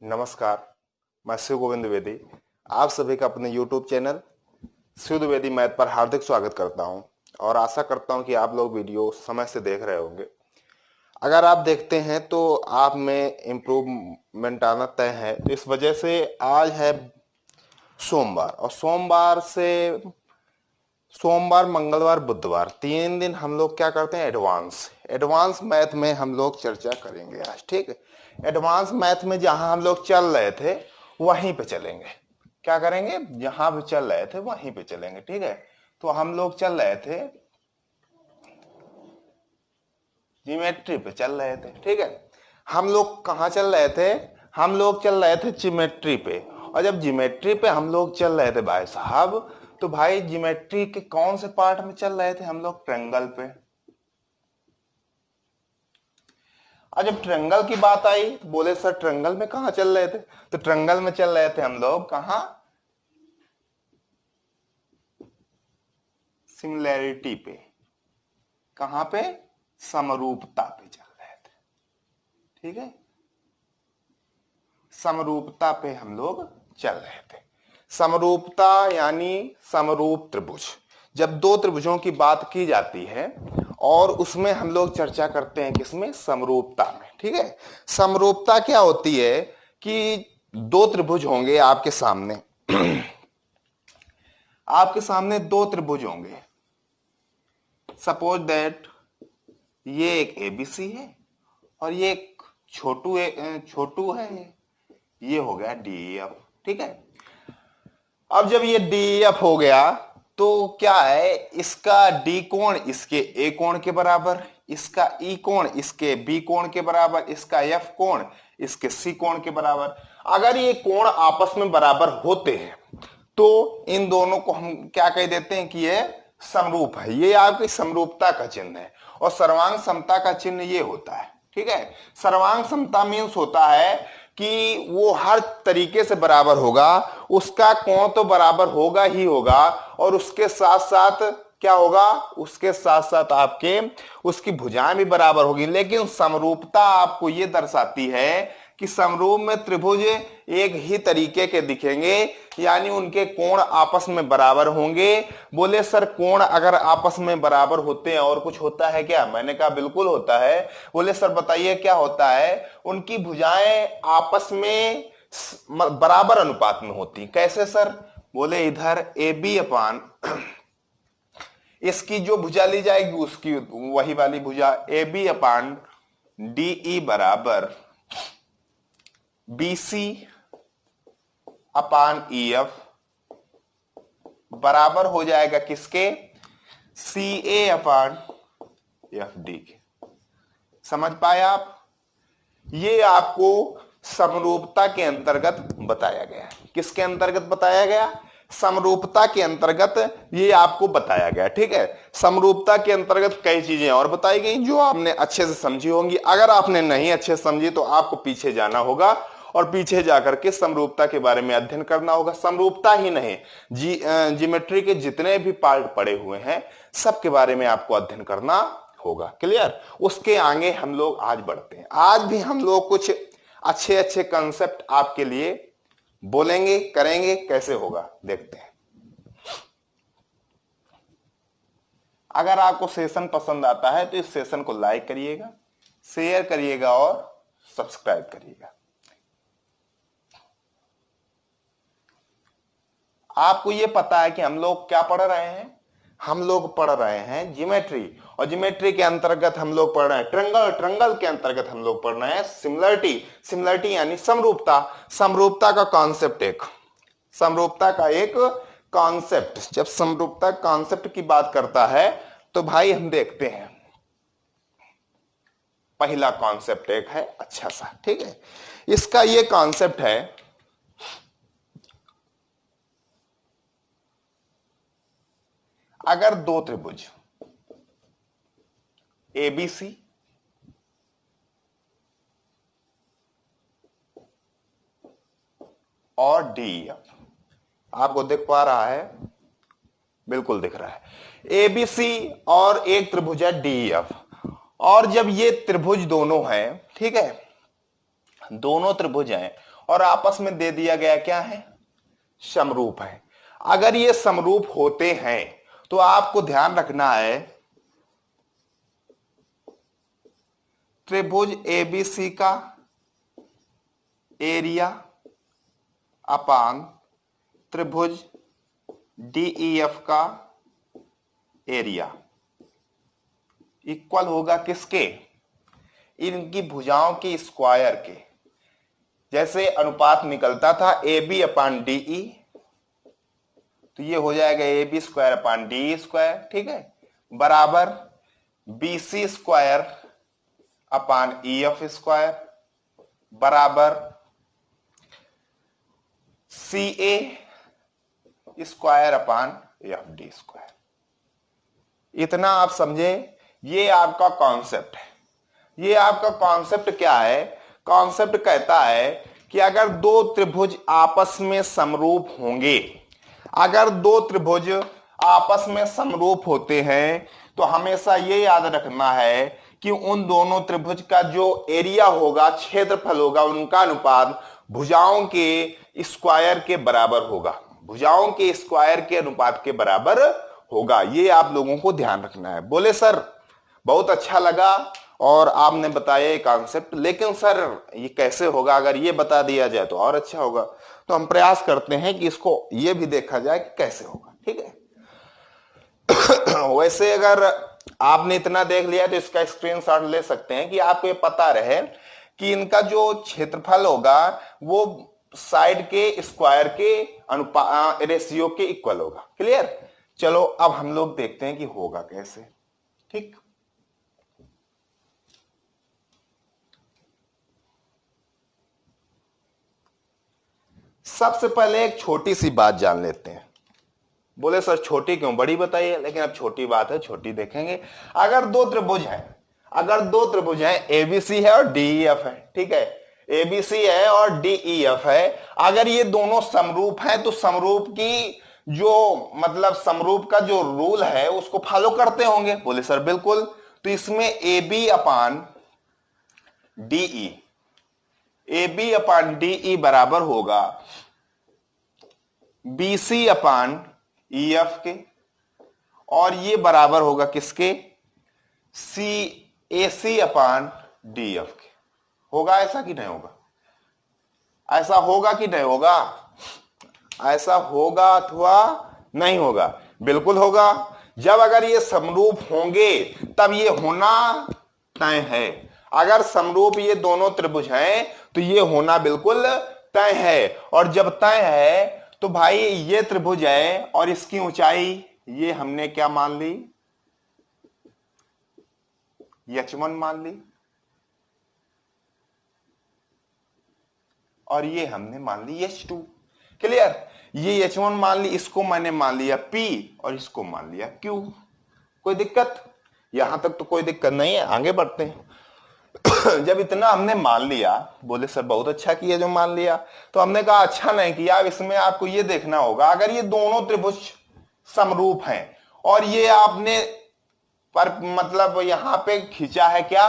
नमस्कार। मैं शिव गोविंद द्विवेदी आप सभी का अपने YouTube channel Shiv Dwivedi math पर हार्दिक स्वागत करता हूं और आशा करता हूं कि आप लोग वीडियो समय से देख रहे होंगे। अगर आप देखते हैं तो आप में इम्प्रूवमेंट आना तय है। तो इस वजह से आज है सोमवार और सोमवार मंगलवार बुधवार 3 दिन हम लोग क्या करते हैं, एडवांस मैथ में हम लोग चर्चा करेंगे आज। ठीक है, एडवांस मैथ में जहां हम लोग चल रहे थे वहीं पे चलेंगे। क्या करेंगे, जहां भी चल रहे थे वहीं पे चलेंगे। ठीक है, तो हम लोग चल रहे थे ज्योमेट्री पे चल रहे थे। ठीक है, हम लोग कहाँ चल रहे थे, हम लोग चल रहे थे ज्योमेट्री पे। और जब ज्योमेट्री पे हम लोग चल रहे थे भाई साहब, तो भाई ज्योमेट्री के कौन से पार्ट में चल रहे थे हम लोग, ट्रायंगल पे। और जब ट्रायंगल की बात आई, बोले सर ट्रायंगल में कहा चल रहे थे, तो ट्रायंगल में चल रहे थे हम लोग कहा, सिमिलैरिटी पे। कहां पे, समरूपता पे चल रहे थे। ठीक है, समरूपता पे हम लोग चल रहे थे। समरूपता यानी समरूप त्रिभुज। जब दो त्रिभुजों की बात की जाती है और उसमें हम लोग चर्चा करते हैं किसमें, समरूपता में। ठीक है, समरूपता क्या होती है कि दो त्रिभुज होंगे आपके सामने आपके सामने दो त्रिभुज होंगे। सपोज दैट ये एक एबीसी है और ये एक छोटू है, ये हो गया डीएफ। ठीक है, अब जब ये डीएफ हो गया तो क्या है, इसका डी कोण इसके ए कोण के बराबर, इसका ई कोण इसके बी कोण के बराबर, इसका एफ कोण इसके सी कोण के बराबर। अगर ये कोण आपस में बराबर होते हैं तो इन दोनों को हम क्या कह देते हैं कि ये समरूप है। ये आपकी समरूपता का चिन्ह है। और सर्वांग समता का चिन्ह ये होता है। ठीक है, सर्वांग समता मीन्स होता है कि वो हर तरीके से बराबर होगा, उसका कोण तो बराबर होगा ही होगा, और उसके साथ साथ क्या होगा, उसके साथ साथ आपके उसकी भुजाएं भी बराबर होगी। लेकिन समरूपता आपको ये दर्शाती है कि समरूप में त्रिभुज एक ही तरीके के दिखेंगे, यानी उनके कोण आपस में बराबर होंगे। बोले सर कोण अगर आपस में बराबर होते हैं और कुछ होता है क्या, मैंने कहा बिल्कुल होता है। बोले सर बताइए क्या होता है, उनकी भुजाएं आपस में बराबर अनुपात में होती। कैसे सर, बोले इधर ए बी अपान इसकी जो भुजा ली जाएगी उसकी वही वाली भुजा ए बी अपान डी ई बराबर बी सी अपान ई एफ बराबर हो जाएगा किसके, सी ए अपान एफ डी के। समझ पाए आप, ये आपको समरूपता के अंतर्गत बताया गया। किसके अंतर्गत बताया गया, समरूपता के अंतर्गत ये आपको बताया गया। ठीक है, समरूपता के अंतर्गत कई चीजें और बताई गई जो आपने अच्छे से समझी होंगी। अगर आपने नहीं अच्छे से समझी तो आपको पीछे जाना होगा और पीछे जाकर के समरूपता के बारे में अध्ययन करना होगा। समरूपता ही नहीं, ज्योमेट्री के जितने भी पार्ट पड़े हुए हैं सबके बारे में आपको अध्ययन करना होगा। क्लियर, उसके आगे हम लोग आज बढ़ते हैं। आज भी हम लोग कुछ अच्छे अच्छे कंसेप्ट आपके लिए बोलेंगे, करेंगे। कैसे होगा देखते हैं। अगर आपको सेशन पसंद आता है तो इस सेशन को लाइक करिएगा, शेयर करिएगा और सब्सक्राइब करिएगा। आपको यह पता है कि हम लोग क्या पढ़ रहे हैं, हम लोग पढ़ रहे हैं ज्योमेट्री, और ज्योमेट्री के अंतर्गत हम लोग पढ़ रहे हैं ट्रायंगल, ट्रायंगल के अंतर्गत हम लोग पढ़ रहे हैं सिमिलरिटी, सिमिलरिटी यानी समरूपता, समरूपता का कॉन्सेप्ट, एक समरूपता का एक कॉन्सेप्ट। जब समरूपता कॉन्सेप्ट की बात करता है तो भाई हम देखते हैं पहला कॉन्सेप्ट एक है अच्छा सा। ठीक है, इसका ये कॉन्सेप्ट है, अगर दो त्रिभुज एबीसी और डीएफ, आपको दिख पा रहा है, बिल्कुल दिख रहा है, एबीसी और एक त्रिभुज है डीएफ। और जब ये त्रिभुज दोनों हैं, ठीक है, दोनों त्रिभुज हैं और आपस में दे दिया गया क्या है, समरूप है। अगर ये समरूप होते हैं तो आपको ध्यान रखना है त्रिभुज एबीसी का एरिया अपान त्रिभुज डीईएफ का एरिया इक्वल होगा किसके, इनकी भुजाओं के स्क्वायर के। जैसे अनुपात निकलता था ए बी अपान डीई, तो ये हो जाएगा A B square upon D square, ठीक है, बराबर B C square upon E F square बराबर C A square upon F D square. इतना आप समझे, ये आपका कॉन्सेप्ट है। ये आपका कॉन्सेप्ट क्या है, कॉन्सेप्ट कहता है कि अगर दो त्रिभुज आपस में समरूप होंगे, अगर दो त्रिभुज आपस में समरूप होते हैं तो हमेशा ये याद रखना है कि उन दोनों त्रिभुज का जो एरिया होगा, क्षेत्रफल होगा, उनका अनुपात भुजाओं के स्क्वायर के बराबर होगा, भुजाओं के स्क्वायर के अनुपात के बराबर होगा। ये आप लोगों को ध्यान रखना है। बोले सर बहुत अच्छा लगा और आपने बताया ये कॉन्सेप्ट, लेकिन सर ये कैसे होगा, अगर ये बता दिया जाए तो और अच्छा होगा। तो हम प्रयास करते हैं कि इसको ये भी देखा जाए कि कैसे होगा, ठीक है। वैसे अगर आपने इतना देख लिया तो इसका स्क्रीनशॉट ले सकते हैं कि आपको ये पता रहे कि इनका जो क्षेत्रफल होगा वो साइड के स्क्वायर के अनुपात रेशियो के इक्वल होगा। क्लियर। चलो अब हम लोग देखते हैं कि होगा कैसे, ठीक। सबसे पहले एक छोटी सी बात जान लेते हैं। बोले सर छोटी क्यों, बड़ी बताइए, लेकिन अब छोटी बात है, छोटी देखेंगे। अगर दो त्रिभुज हैं, अगर दो त्रिभुज हैं, एबीसी है और डीईएफ है, ठीक है, एबीसी है और डीईएफ है, अगर ये दोनों समरूप हैं तो समरूप की जो मतलब समरूप का जो रूल है उसको फॉलो करते होंगे। बोले सर बिल्कुल। तो इसमें A B upon DE, A B upon DE बराबर होगा बी सी अपान ई एफ के, और ये बराबर होगा किसके, सी ए सी अपान डी एफ के। होगा ऐसा कि नहीं होगा, ऐसा होगा कि नहीं होगा, ऐसा होगा अथवा नहीं होगा, बिल्कुल होगा। जब अगर ये समरूप होंगे तब ये होना तय है। अगर समरूप ये दोनों त्रिभुज हैं तो ये होना बिल्कुल तय है। और जब तय है तो भाई ये त्रिभुज है और इसकी ऊंचाई ये हमने क्या मान ली, h1 मान ली, और ये हमने मान ली h2। क्लियर। ये h1 मान ली, इसको मैंने मान लिया p और इसको मान लिया q। कोई दिक्कत, यहां तक तो कोई दिक्कत नहीं है, आगे बढ़ते हैं। जब इतना हमने मान लिया, बोले सर बहुत अच्छा किया जो मान लिया, तो हमने कहा अच्छा नहीं किया, इसमें आपको ये देखना होगा अगर ये दोनों त्रिभुज समरूप हैं और ये आपने पर मतलब यहां पे खींचा है क्या,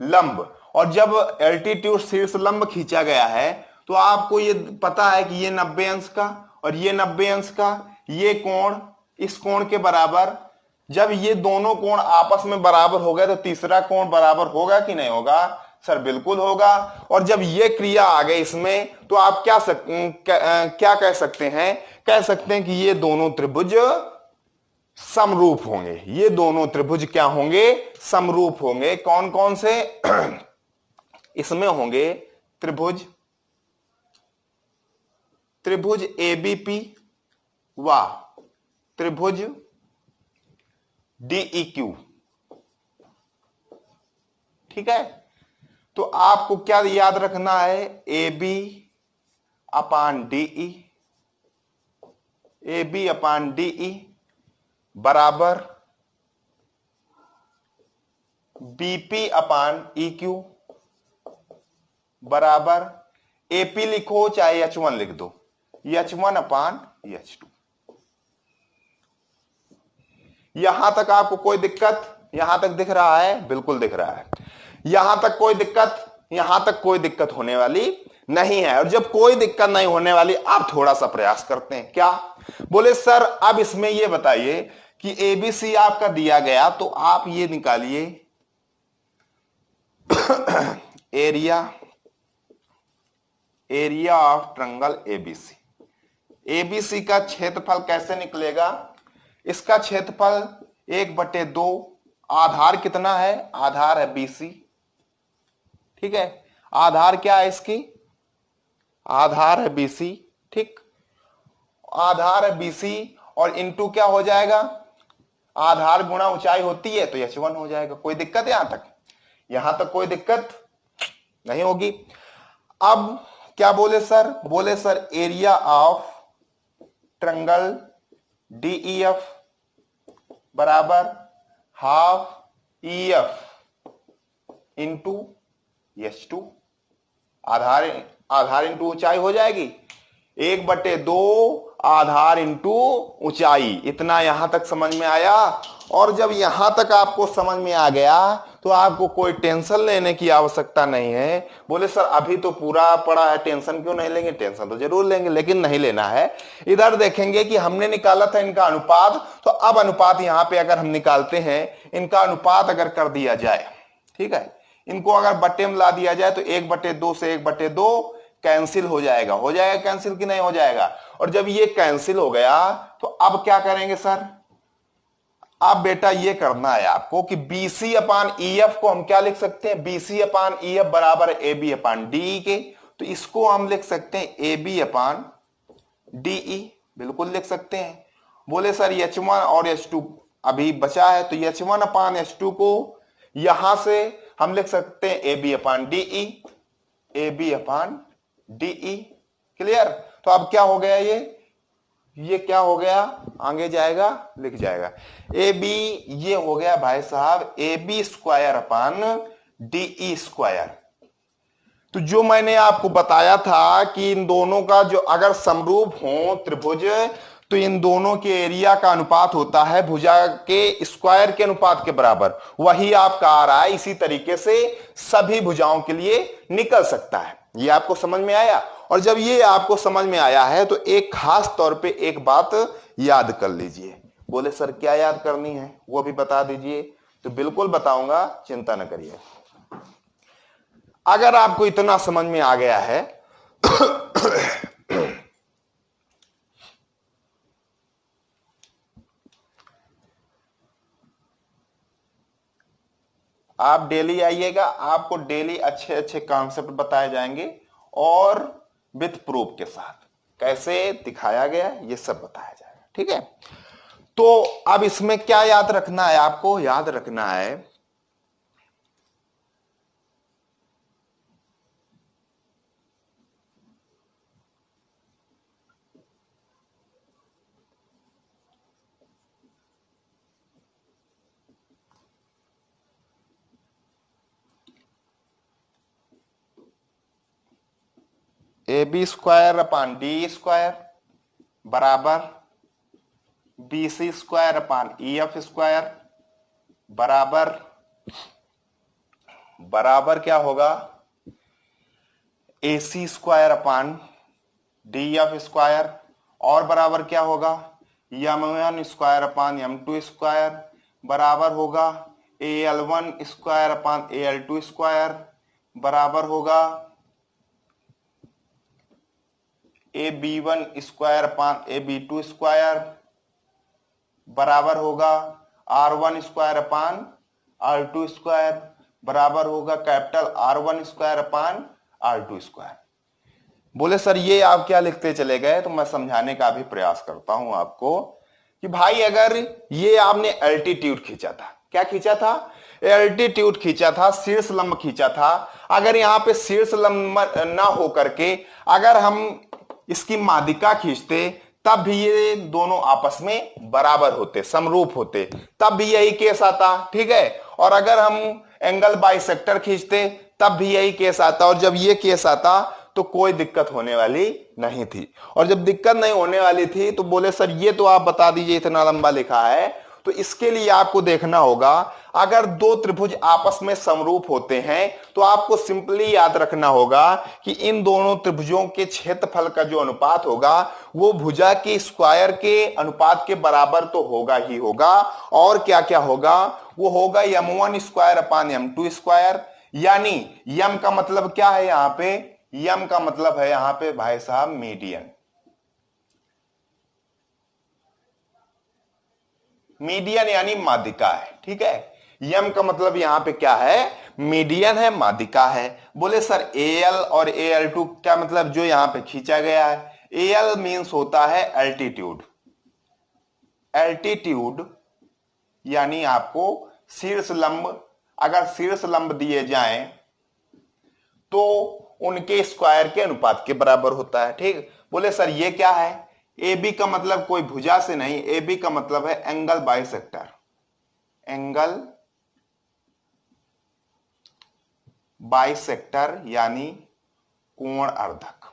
लंब, और जब एल्टीट्यूड शीर्ष लंब खींचा गया है तो आपको ये पता है कि ये 90 अंश का और ये 90 अंश का, ये कोण इस कोण के बराबर। जब ये दोनों कोण आपस में बराबर हो गए तो तीसरा कोण बराबर होगा कि नहीं होगा, सर बिल्कुल होगा। और जब ये क्रिया आ गई इसमें तो आप क्या कह सकते हैं, कह सकते हैं कि ये दोनों त्रिभुज समरूप होंगे। ये दोनों त्रिभुज क्या होंगे, समरूप होंगे। कौन कौन से इसमें होंगे, त्रिभुज एबीपी व त्रिभुज डीईक्यू, ठीक है। तो आपको क्या याद रखना है, A B upon DE, A B upon DE बराबर बीपी अपान ई क्यू बराबर एपी लिखो चाहे h1 लिख दो, h1 अपान h2। यहां तक आपको कोई दिक्कत, यहां तक दिख रहा है, बिल्कुल दिख रहा है। यहां तक कोई दिक्कत, यहां तक कोई दिक्कत होने वाली नहीं है। और जब कोई दिक्कत नहीं होने वाली, आप थोड़ा सा प्रयास करते हैं। क्या बोले सर, अब इसमें ये बताइए कि एबीसी आपका दिया गया, तो आप ये निकालिए area of triangle ABC. ABC का क्षेत्रफल कैसे निकलेगा? इसका क्षेत्रफल 1/2, आधार कितना है? आधार है बीसी, ठीक है। आधार क्या है इसकी? आधार है बीसी, ठीक। आधार है बीसी और इनटू क्या हो जाएगा? आधार गुणा ऊंचाई होती है तो h1 हो जाएगा। कोई दिक्कत है यहां तक? यहां तक कोई दिक्कत नहीं होगी। अब क्या बोले सर? बोले sir area of triangle DEF बराबर हाफ ईएफ इंटू H2। आधार इंटू ऊंचाई हो जाएगी, 1/2 आधार इंटू ऊंचाई। इतना यहां तक समझ में आया? और जब यहां तक आपको समझ में आ गया तो आपको कोई टेंशन लेने की आवश्यकता नहीं है। बोले सर अभी तो पूरा पड़ा है, टेंशन क्यों नहीं लेंगे? टेंशन तो जरूर लेंगे, लेकिन नहीं लेना है। इधर देखेंगे कि हमने निकाला था इनका अनुपात, तो अब अनुपात यहां पे अगर हम निकालते हैं, इनका अनुपात अगर कर दिया जाए, ठीक है, इनको अगर बट्टे में ला दिया जाए तो 1/2 से 1/2 कैंसिल हो जाएगा। हो जाएगा कैंसिल कि नहीं हो जाएगा? और जब ये कैंसिल हो गया तो अब क्या करेंगे सर? अब बेटा ये करना है आपको कि BC अपान EF को हम क्या लिख सकते हैं? BC अपान EF बराबर AB अपान DE के। तो इसको हम लिख सकते हैं AB अपान DE, बिल्कुल लिख सकते हैं। बोले सर H1 और H2 अभी बचा है, तो H1 अपान H2 को यहां से हम लिख सकते हैं AB अपान DE, AB अपान DE। क्लियर? तो अब क्या हो गया? ये क्या हो गया? आगे जाएगा, लिख जाएगा AB, ये हो गया भाई साहब AB square upon DE square. तो जो मैंने आपको बताया था कि इन दोनों का जो अगर समरूप हो त्रिभुज, तो इन दोनों के एरिया का अनुपात होता है भुजा के स्क्वायर के अनुपात के बराबर। वही आपका आ रहा है। इसी तरीके से सभी भुजाओं के लिए निकल सकता है। ये आपको समझ में आया? और जब ये आपको समझ में आया है तो एक खास तौर पे एक बात याद कर लीजिए। बोले सर क्या याद करनी है? वो भी बता दीजिए। तो बिल्कुल बताऊंगा, चिंता न करिए। अगर आपको इतना समझ में आ गया है आप डेली आइएगा, आपको डेली अच्छे अच्छे कॉन्सेप्ट बताए जाएंगे और विथ प्रूफ के साथ कैसे दिखाया गया ये सब बताया जाएगा, ठीक है। तो अब इसमें क्या याद रखना है? आपको याद रखना है AB square upon DE square बराबर BC square upon EF square बराबर क्या होगा? AC square upon DF square, और बराबर क्या होगा? M1 square upon M2 square बराबर होगा AL1 square upon AL2 square बराबर होगा AB1 square upon AB2 square बराबर होगा R1 square upon R2 square बराबर होगा capital R1 square upon R2 square. बोले सर ये आप क्या लिखते चले गए? तो मैं समझाने का भी प्रयास करता हूं आपको कि भाई अगर ये आपने एल्टीट्यूड खींचा था, क्या खींचा था? एल्टीट्यूड खींचा था, शीर्ष लंब खींचा था। अगर यहां पे शीर्ष लंब ना हो करके अगर हम इसकी माध्यिका खींचते, तब भी ये दोनों आपस में बराबर होते, समरूप होते, तब भी यही केस आता, ठीक है। और अगर हम एंगल बाइसेक्टर खींचते तब भी यही केस आता। और जब ये केस आता तो कोई दिक्कत होने वाली नहीं थी। और जब दिक्कत नहीं होने वाली थी तो बोले सर ये तो आप बता दीजिए, इतना लंबा लिखा है, तो इसके लिए आपको देखना होगा, अगर दो त्रिभुज आपस में समरूप होते हैं तो आपको सिंपली याद रखना होगा कि इन दोनों त्रिभुजों के क्षेत्रफल का जो अनुपात होगा वो भुजा के स्क्वायर के अनुपात के बराबर तो होगा ही होगा, और क्या क्या होगा, वो होगा m1 square upon m2 square. यानी यम का मतलब क्या है यहां पे, यम का मतलब है यहां पे भाई साहब मीडियन। मीडियन यानी माध्यिका है, ठीक है। यम का मतलब यहां पे क्या है, मीडियन है, माध्यिका है। बोले सर AL और AL2 क्या मतलब, जो यहां पे खींचा गया है, AL मींस होता है एल्टीट्यूड। एल्टीट्यूड यानी आपको शीर्ष लंब, अगर शीर्ष लंब दिए जाएं तो उनके स्क्वायर के अनुपात के बराबर होता है, ठीक। बोले सर ये क्या है, AB का मतलब कोई भुजा से नहीं, AB का मतलब है एंगल बाइसेक्टर। एंगल बाइसेक्टर यानी कोण अर्धक।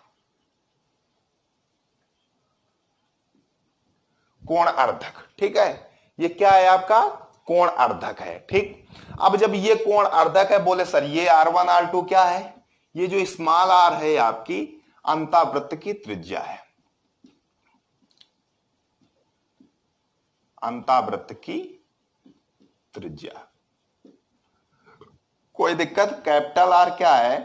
कोण अर्धक, ठीक है। ये क्या है आपका, कोण अर्धक है, ठीक। अब जब ये कोण अर्धक है, बोले सर ये R1 R2 क्या है, ये जो स्मॉल r है आपकी अंतःवृत्त की त्रिज्या है। अंतःवृत्त की त्रिज्या, कोई दिक्कत। कैपिटल R क्या है,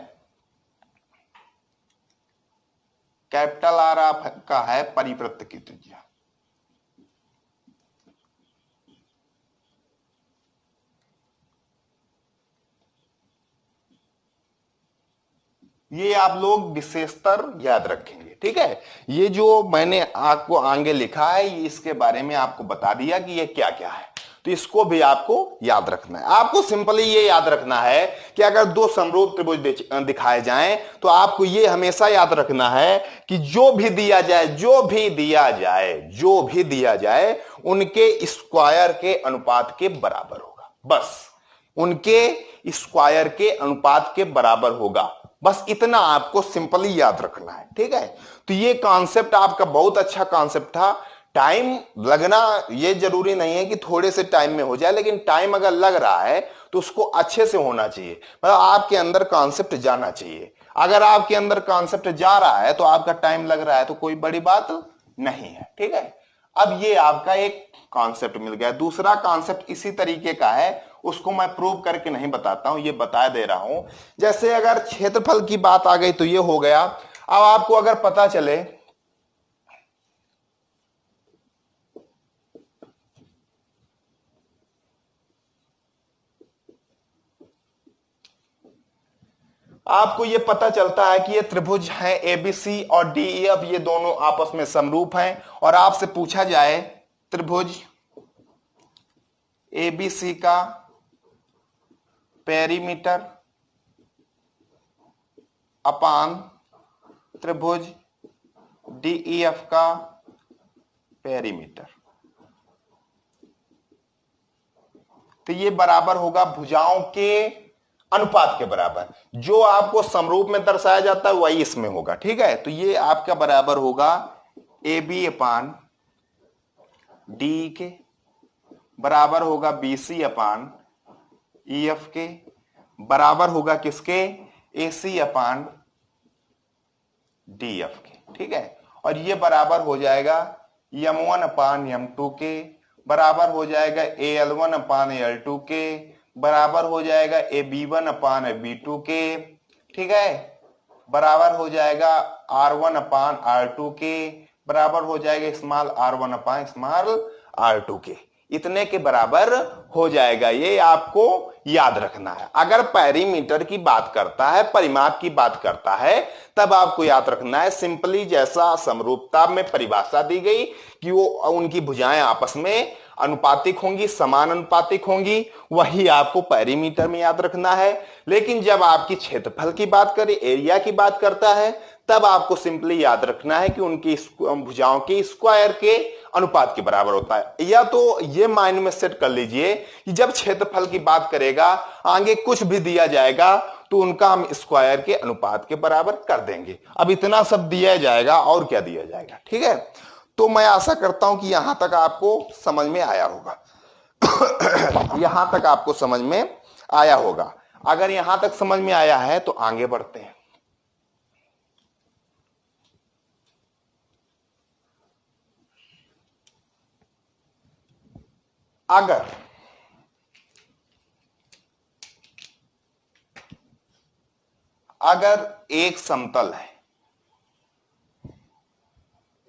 कैपिटल R आपका है परिवृत्त की त्रिज्या। ये आप लोग विशेषतर याद रखेंगे, ठीक है। ये जो मैंने आपको आगे लिखा है, ये इसके बारे में आपको बता दिया कि ये क्या क्या है, तो इसको भी आपको याद रखना है। आपको सिंपली ये याद रखना है कि अगर दो समरूप त्रिभुज दिखाए जाएं तो आपको ये हमेशा याद रखना है कि जो भी दिया जाए, जो भी दिया जाए, जो भी दिया जाए उनके स्क्वायर के अनुपात के बराबर होगा। बस उनके स्क्वायर के अनुपात के बराबर होगा, बस इतना आपको सिंपली याद रखना है, ठीक है। तो ये कॉन्सेप्ट आपका बहुत अच्छा कॉन्सेप्ट था। टाइम लगना ये जरूरी नहीं है कि थोड़े से टाइम में हो जाए, लेकिन टाइम अगर लग रहा है तो उसको अच्छे से होना चाहिए, मतलब आपके अंदर कॉन्सेप्ट जाना चाहिए। अगर आपके अंदर कॉन्सेप्ट जा रहा है तो आपका टाइम लग रहा है तो कोई बड़ी बात नहीं है, ठीक है। अब ये आपका एक कॉन्सेप्ट मिल गया। दूसरा कॉन्सेप्ट इसी तरीके का है, उसको मैं प्रूव करके नहीं बताता हूं, ये बता दे रहा हूं। जैसे अगर क्षेत्रफल की बात आ गई तो ये हो गया। अब आपको अगर पता चले आपको ये पता चलता है कि ये त्रिभुज है ABC और DEF, ये दोनों आपस में समरूप हैं, और आपसे पूछा जाए त्रिभुज ABC का पेरीमीटर अपान त्रिभुज DEF का पेरीमीटर, तो ये बराबर होगा भुजाओं के अनुपात के बराबर। जो आपको समरूप में दर्शाया जाता है वही इसमें होगा, ठीक है। तो ये आपका बराबर होगा AB अपान DE के, बराबर होगा BC अपान EF के, बराबर होगा किसके, AC अपान DF के, ठीक है। और ये बराबर हो जाएगा M1 अपान M2 के, बराबर हो जाएगा AL1 अपान AL2 के, बराबर हो जाएगा AB1 अपान AB2 के, ठीक है। बराबर हो जाएगा R1 अपान R2 के, बराबर हो जाएगा स्मॉल r1 अपान स्मॉल r2 के। इतने के बराबर हो जाएगा, ये आपको याद रखना है। अगर पेरीमीटर की बात करता है, परिमाप की बात करता है, तब आपको याद रखना है सिंपली जैसा समरूपता में परिभाषा दी गई कि वो उनकी भुजाएं आपस में अनुपातिक होंगी, समान अनुपातिक होंगी, वही आपको पेरीमीटर में याद रखना है। लेकिन जब आपकी क्षेत्रफल की बात करें, एरिया की बात करता है, तब आपको सिंपली याद रखना है कि उनकी भुजाओं के स्क्वायर के अनुपात के बराबर होता है। या तो ये माइंड में सेट कर लीजिए कि जब क्षेत्रफल की बात करेगा, आगे कुछ भी दिया जाएगा तो उनका हम स्क्वायर के अनुपात के बराबर कर देंगे। अब इतना सब दिया जाएगा और क्या दिया जाएगा, ठीक है। तो मैं आशा करता हूं कि यहां तक आपको समझ में आया होगा। यहां तक आपको समझ में आया होगा। अगर यहां तक समझ में आया है तो आगे बढ़ते हैं। अगर एक समतल है,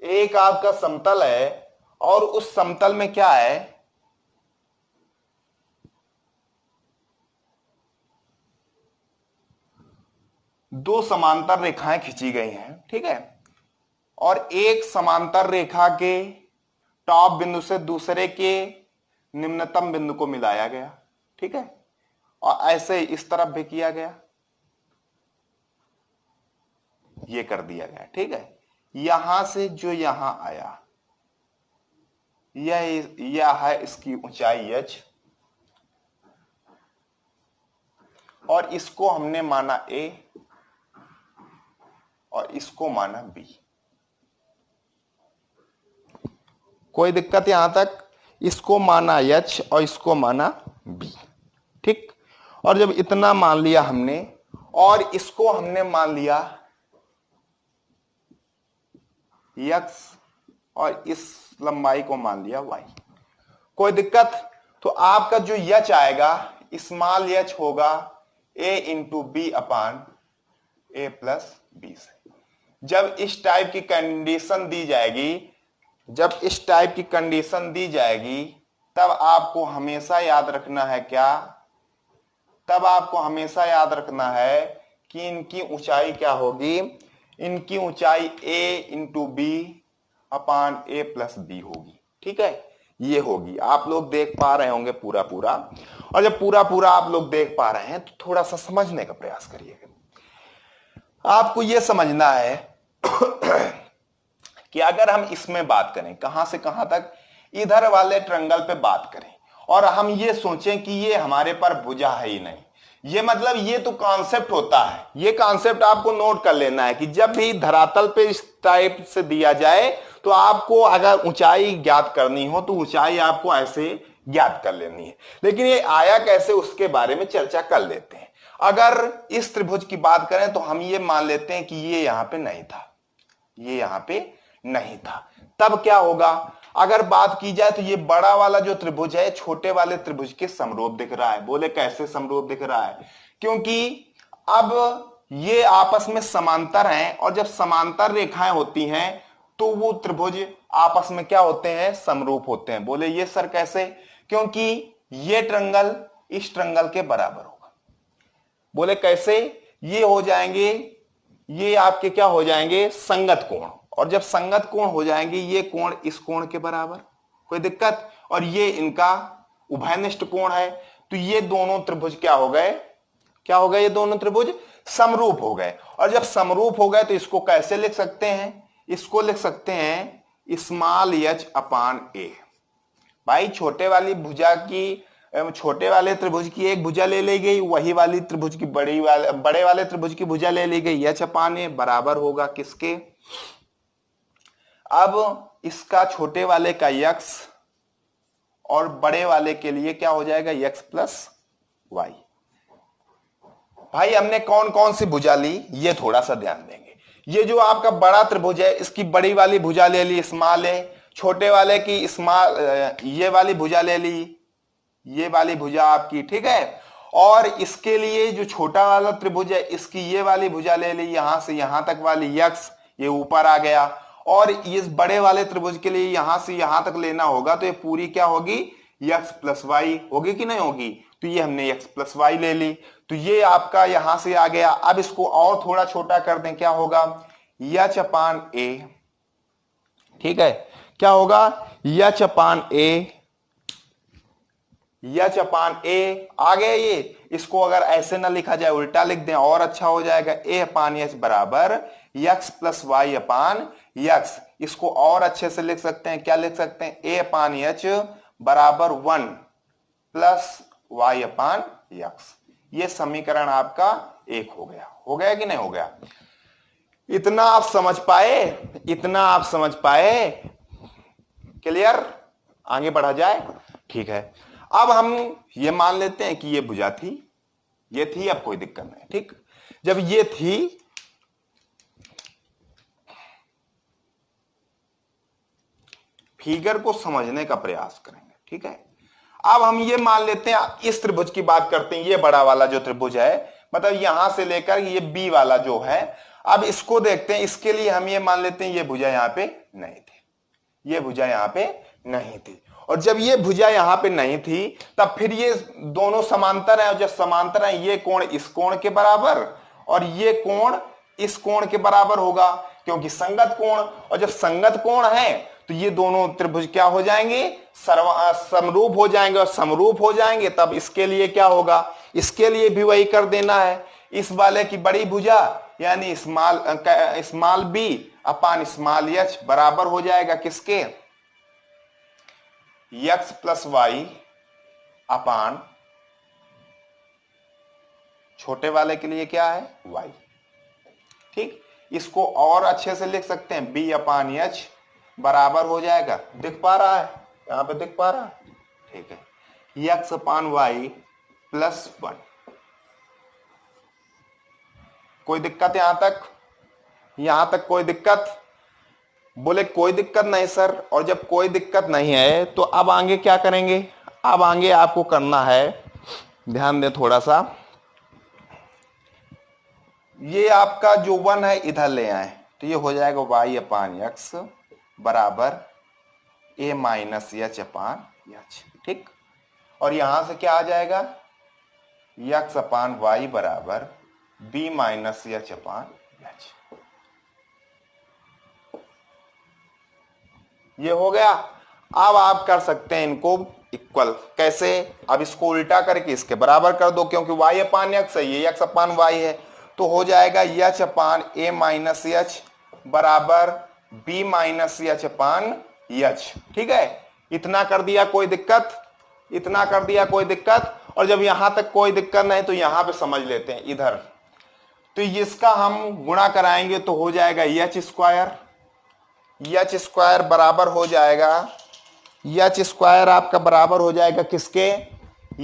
एक आपका समतल है और उस समतल में क्या है, दो समांतर रेखाएं खींची गई हैं, ठीक है, और एक समांतर रेखा के टॉप बिंदु से दूसरे के निम्नतम बिंदु को मिलाया गया, ठीक है, और ऐसे इस तरफ भी किया गया, ये कर दिया गया, ठीक है। यहां से जो यहां आया यह है इसकी ऊंचाई h, और इसको हमने माना a और इसको माना b। कोई दिक्कत यहां तक? इसको माना h और इसको माना b, ठीक। और जब इतना मान लिया हमने और इसको हमने मान लिया x और इस लंबाई को मान लिया y, कोई दिक्कत? तो आपका जो h आएगा स्मॉल h होगा a into B upon a plus B से। जब इस टाइप की कंडीशन दी जाएगी, जब इस टाइप की कंडीशन दी जाएगी तब आपको हमेशा याद रखना है क्या? तब आपको हमेशा याद रखना है कि इनकी ऊंचाई क्या होगी? इनकी ऊंचाई a into B upon a plus B होगी, ठीक है, ये होगी। आप लोग देख पा रहे होंगे पूरा पूरा, और जब पूरा पूरा आप लोग देख पा रहे हैं तो थोड़ा सा समझने का प्रयास करिएगा। आपको यह समझना है कि अगर हम इसमें बात करें, कहां से कहां तक, इधर वाले ट्रायंगल पे बात करें, और हम ये सोचें कि ये हमारे पर भुजा है ही नहीं, ये मतलब ये तो कॉन्सेप्ट होता है, ये कॉन्सेप्ट आपको नोट कर लेना है कि जब भी धरातल पे इस टाइप से दिया जाए तो आपको अगर ऊंचाई ज्ञात करनी हो तो ऊंचाई आपको ऐसे ज्ञात कर लेनी है। लेकिन ये आया कैसे उसके बारे में चर्चा कर लेते हैं। अगर इस त्रिभुज की बात करें तो हम ये मान लेते हैं कि ये यहां पे नहीं था, ये यहां पे नहीं था, तब क्या होगा? अगर बात की जाए तो ये बड़ा वाला जो त्रिभुज है छोटे वाले त्रिभुज के समरूप दिख रहा है। बोले कैसे समरूप दिख रहा है? क्योंकि अब ये आपस में समांतर हैं, और जब समांतर रेखाएं होती हैं तो वो त्रिभुज आपस में क्या होते हैं? समरूप होते हैं। बोले ये सर कैसे? क्योंकि ये ट्रायंगल इस ट्रायंगल के बराबर होगा। बोले कैसे? ये हो जाएंगे, ये आपके क्या हो जाएंगे? संगत कोण, और जब संगत कोण हो जाएंगे ये कोण इस कोण के बराबर, कोई दिक्कत? और ये इनका उभयनिष्ठ कोण है, तो ये दोनों त्रिभुज क्या हो गए? क्या हो गए? ये दोनों त्रिभुज समरूप हो गए। और जब समरूप हो गए तो इसको कैसे लिख सकते हैं? इसको लिख सकते हैं स्मॉल h अपान a। भाई छोटे वाली भुजा की, छोटे वाले त्रिभुज की एक भुजा ले ली गई, वही वाली त्रिभुज की बड़े वाले त्रिभुज की भुजा ले ली गई, h अपान a बराबर होगा किसके? अब इसका छोटे वाले का x और बड़े वाले के लिए क्या हो जाएगा? x plus Y. भाई हमने कौन कौन सी भुजा ली ये थोड़ा सा ध्यान देंगे। ये जो आपका बड़ा त्रिभुज है इसकी बड़ी वाली भुजा ले ली स्मॉल है, छोटे वाले की स्मॉल ये वाली भुजा ले ली, ये वाली भुजा आपकी, ठीक है। और इसके लिए जो छोटा वाला त्रिभुज है इसकी ये वाली भुजा ले ली, यहां से यहां तक वाली x, ये ऊपर आ गया। और इस बड़े वाले त्रिभुज के लिए यहां से यहां तक लेना होगा तो ये पूरी क्या होगी? x प्लस वाई होगी कि नहीं होगी? तो ये हमने x प्लस वाई ले ली, तो ये आपका यहां से आ गया। अब इसको और थोड़ा छोटा कर दें, क्या होगा? h अपान a, ठीक है, क्या होगा? h upon a, h upon a आ गया ये। इसको अगर ऐसे ना लिखा जाए उल्टा लिख दें और अच्छा हो जाएगा, a अपान h बराबर x प्लस वाई अपान x। इसको और अच्छे से लिख सकते हैं, क्या लिख सकते हैं? a अपान h बराबर 1 प्लस वाई अपान x। ये समीकरण आपका 1 हो गया। हो गया कि नहीं हो गया? इतना आप समझ पाए? इतना आप समझ पाए? क्लियर? आगे बढ़ा जाए, ठीक है। अब हम ये मान लेते हैं कि ये भुजा थी, ये थी, अब कोई दिक्कत नहीं, ठीक। जब ये थी, फिगर को समझने का प्रयास करेंगे, ठीक है। अब हम ये मान लेते हैं, इस त्रिभुज की बात करते हैं, ये बड़ा वाला जो त्रिभुज है, मतलब यहां से लेकर ये बी वाला जो है, अब इसको देखते हैं। इसके लिए हम ये मान लेते हैं ये भुजा यहां पे नहीं थी, ये भुजा यहां पे नहीं थी। और जब ये भुजा यहां पे नहीं थी, तब फिर ये दोनों समांतर है, और जब समांतर है, ये कोण इस कोण के बराबर और ये कोण इस कोण के बराबर होगा, क्योंकि संगत कोण। और जब संगत कोण है तो ये दोनों त्रिभुज क्या हो जाएंगे, समरूप हो जाएंगे, और समरूप हो जाएंगे तब इसके लिए क्या होगा, इसके लिए भी वही कर देना है। इस वाले की बड़ी भुजा यानी small B upon small H बराबर हो जाएगा किसके, एक्स प्लस वाई अपान छोटे वाले के लिए क्या है, वाई, ठीक। इसको और अच्छे से लिख सकते हैं, बी अपान एच बराबर हो जाएगा, दिख पा रहा है, यहां पे दिख पा रहा है, ठीक है, एक्स अपान वाई प्लस 1। कोई दिक्कत यहां तक, यहां तक कोई दिक्कत? बोले कोई दिक्कत नहीं सर। और जब कोई दिक्कत नहीं है तो अब आगे क्या करेंगे, अब आगे आपको करना है, ध्यान दें थोड़ा सा, ये आपका जो 1 है इधर ले आए तो ये हो जाएगा वाई अपान एक्स बराबर ए माइनस एच अपान एच, ठीक। और यहां से क्या आ जाएगा, एक्स अपान वाई बराबर बी माइनस एच अपान एच। ये हो गया। अब आप कर सकते हैं इनको इक्वल, कैसे, अब इसको उल्टा करके इसके बराबर कर दो, क्योंकि वाई अपान एक्स है, ये एक्स अपान वाई है, तो हो जाएगा एच अपान ए माइनस एच बराबर बी माइनस एच अपान एच, ठीक है। इतना कर दिया, कोई दिक्कत, इतना कर दिया, कोई दिक्कत। और जब यहां तक कोई दिक्कत नहीं तो यहां पे समझ लेते हैं इधर, तो इसका हम गुणा कराएंगे तो हो जाएगा एच स्क्वायर, एच स्क्वायर बराबर हो जाएगा, एच स्क्वायर आपका बराबर हो जाएगा किसके,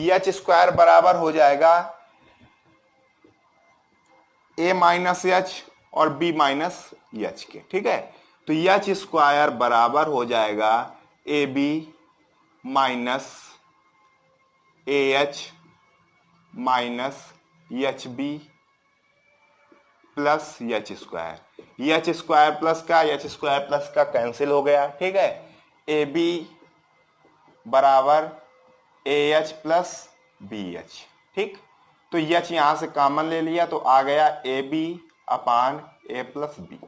एच स्क्वायर बराबर हो जाएगा ए माइनस एच और बी माइनस एच के, ठीक है। तो एच स्क्वायर बराबर हो जाएगा A B minus A H minus H B plus H square. H square plus का एच स्क्वायर प्लस का कैंसिल हो गया, ठीक है। ए बी बराबर A H plus B H, ठीक। तो एच यहां से कॉमन ले लिया तो आ गया A B upon A plus B.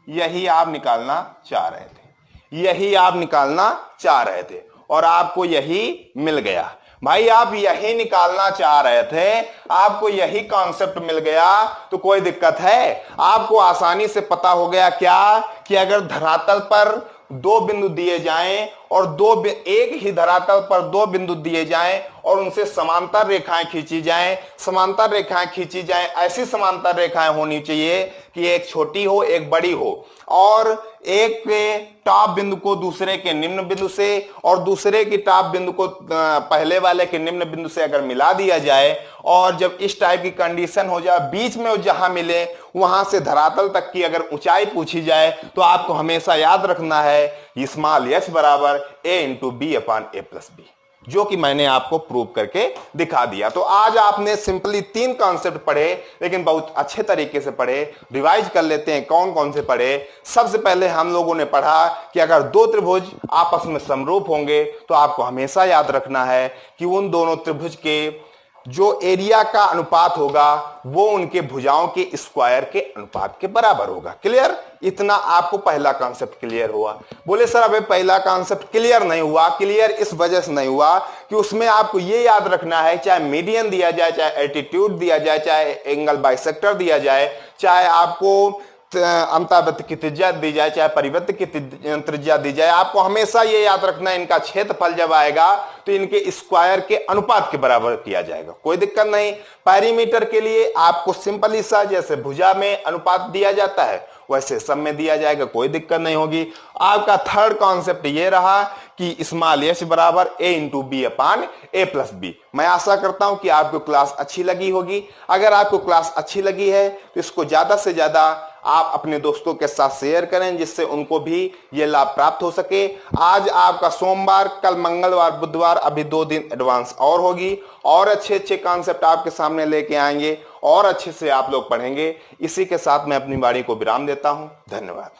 यही आप निकालना चाह रहे थे, यही आप निकालना चाह रहे थे, और आपको यही मिल गया। भाई आप यही निकालना चाह रहे थे, आपको यही कॉन्सेप्ट मिल गया तो कोई दिक्कत है? आपको आसानी से पता हो गया क्या कि अगर धरातल पर दो बिंदु दिए जाएं और एक ही धरातल पर दो बिंदु दिए जाएं और उनसे समांतर रेखाएं खींची जाएं, समांतर रेखाएं खींची जाएं, ऐसी समांतर रेखाएं होनी चाहिए कि एक छोटी हो एक बड़ी हो, और एक के टॉप बिंदु को दूसरे के निम्न बिंदु से और दूसरे की टॉप बिंदु को पहले वाले के निम्न बिंदु से अगर मिला दिया जाए, और जब इस टाइप की कंडीशन हो जाए, बीच में जहां मिले वहां से धरातल तक की अगर ऊंचाई पूछी जाए, तो आपको हमेशा याद रखना है स्मॉल एच बराबर ए into B upon A plus B, जो कि मैंने आपको प्रूव करके दिखा दिया। तो आज आपने सिंपली 3 कॉन्सेप्ट पढ़े, लेकिन बहुत अच्छे तरीके से पढ़े। रिवाइज कर लेते हैं कौन कौन से पढ़े। सबसे पहले हम लोगों ने पढ़ा कि अगर दो त्रिभुज आपस में समरूप होंगे तो आपको हमेशा याद रखना है कि उन दोनों त्रिभुज के जो एरिया का अनुपात होगा वो उनके भुजाओं के स्क्वायर के अनुपात के बराबर होगा। क्लियर? इतना आपको पहला कॉन्सेप्ट क्लियर हुआ। बोले सर अबे पहला कॉन्सेप्ट क्लियर नहीं हुआ। क्लियर इस वजह से नहीं हुआ कि उसमें आपको ये याद रखना है, चाहे मीडियन दिया जाए, चाहे एल्टीट्यूड दिया जाए, चाहे एंगल बाइसेक्टर दिया जाए, चाहे आपको अंतःवृत्त की त्रिज्या दी जाए, चाहे परिवृत्त की त्रिज्या दी जाए, आपको हमेशा ये याद रखना है इनका क्षेत्रफल जब आएगा तो इनके स्क्वायर के अनुपात के बराबर किया जाएगा। कोई दिक्कत नहीं। पैरीमीटर के लिए आपको सिंपली सा जैसे भुजा में अनुपात दिया जाता है वैसे सब में दिया जाएगा, कोई दिक्कत नहीं होगी। आपका थर्ड कॉन्सेप्ट ये रहा कि स्मॉल h बराबर a into B upon a plus B. मैं आशा करता हूं कि आपको क्लास अच्छी लगी होगी। अगर आपको क्लास अच्छी लगी है तो इसको ज्यादा से ज्यादा आप अपने दोस्तों के साथ शेयर करें, जिससे उनको भी ये लाभ प्राप्त हो सके। आज आपका सोमवार, कल मंगलवार, बुधवार, अभी 2 दिन एडवांस और होगी, और अच्छे अच्छे कॉन्सेप्ट आपके सामने लेके आएंगे और अच्छे से आप लोग पढ़ेंगे। इसी के साथ मैं अपनी वाणी को विराम देता हूं। धन्यवाद।